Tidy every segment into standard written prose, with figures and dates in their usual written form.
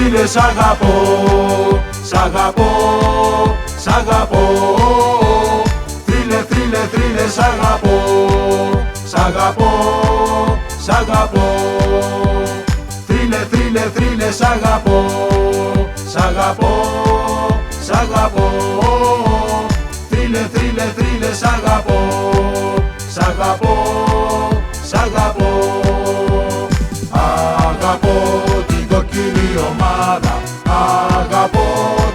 θρύλε, σ' αγαπώ, σ' αγαπώ, σ' αγαπώ. Θρύλε, θρύλε, θρύλε, σ' αγαπώ, σ' αγαπώ, σ' αγαπώ. Θρύλε, θρύλε, θρύλε, σ' αγαπώ, σ' αγαπώ, σ' αγαπώ. Θρύλε, θρύλε, θρύλε, σ' αγαπώ, σ' αγαπώ, σ' αγαπώ. Αγαπώ την κοκκινή ομάδα, αγαπώ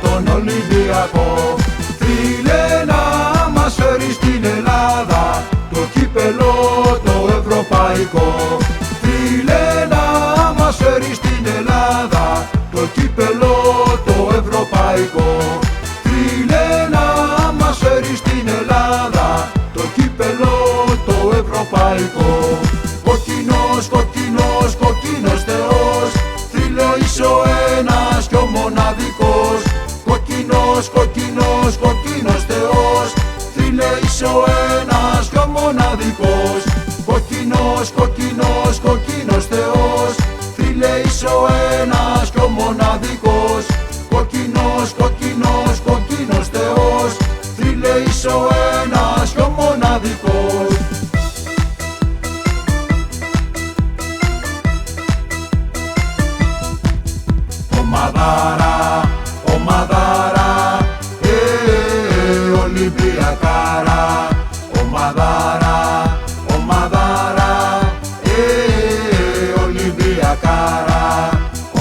τον Ολυμπιακό. Θρύλε, να μας φέρει στην Ελλάδα το κύπελλο το ευρωπαϊκό. Θρύλε, να μας φέρει στην Ελλάδα το κύπελλο το ευρωπαϊκό. Θρύλε, να μας φέρει στην Ελλάδα το κύπελλο το ευρωπαϊκό. Κοκκινός, κοκκινός, κοκκίνος Θεός, θρύλε είσαι ο ένας και ο μοναδικός. Κοκκινός, κοκκινός, κοκκίνος Θεός, θρύλε είσαι ο ένας και ο μοναδικός. Κοκκινός, κοκκινός, κοκκίνος Θεός, θρύλε είσαι ο ένας και ο μοναδικός. Κοκκινός, κοκκινός, κοκκίνος Θεός, θρύλε είσαι ο ένας και ο μοναδικός. Ομαδάρα, ομαδάρα, Ολυμπιακάρα. Ομαδάρα, ομαδάρα, Ολυμπιακάρα.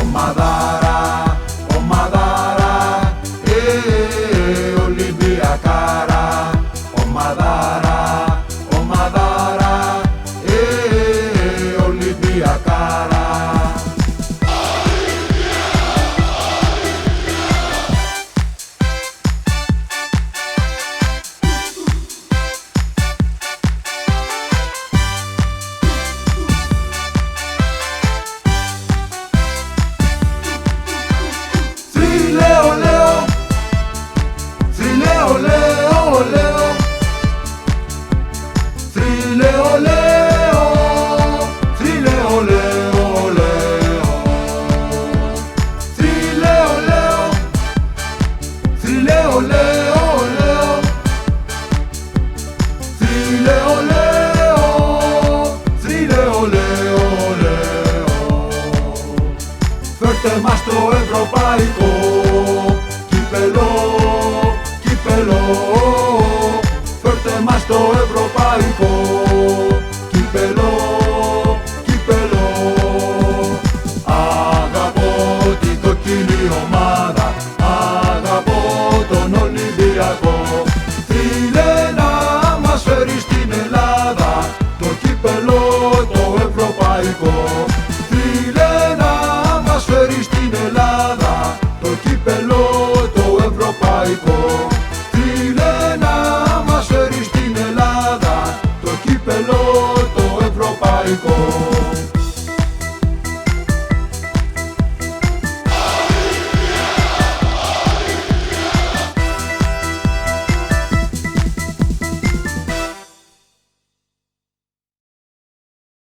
Ομαδάρα, ομαδάρα, Ολυμπιακάρα. Ομαδάρα, ομαδάρα, Ολυμπιακάρα. Φέρτε μας το ευρωπαϊκό.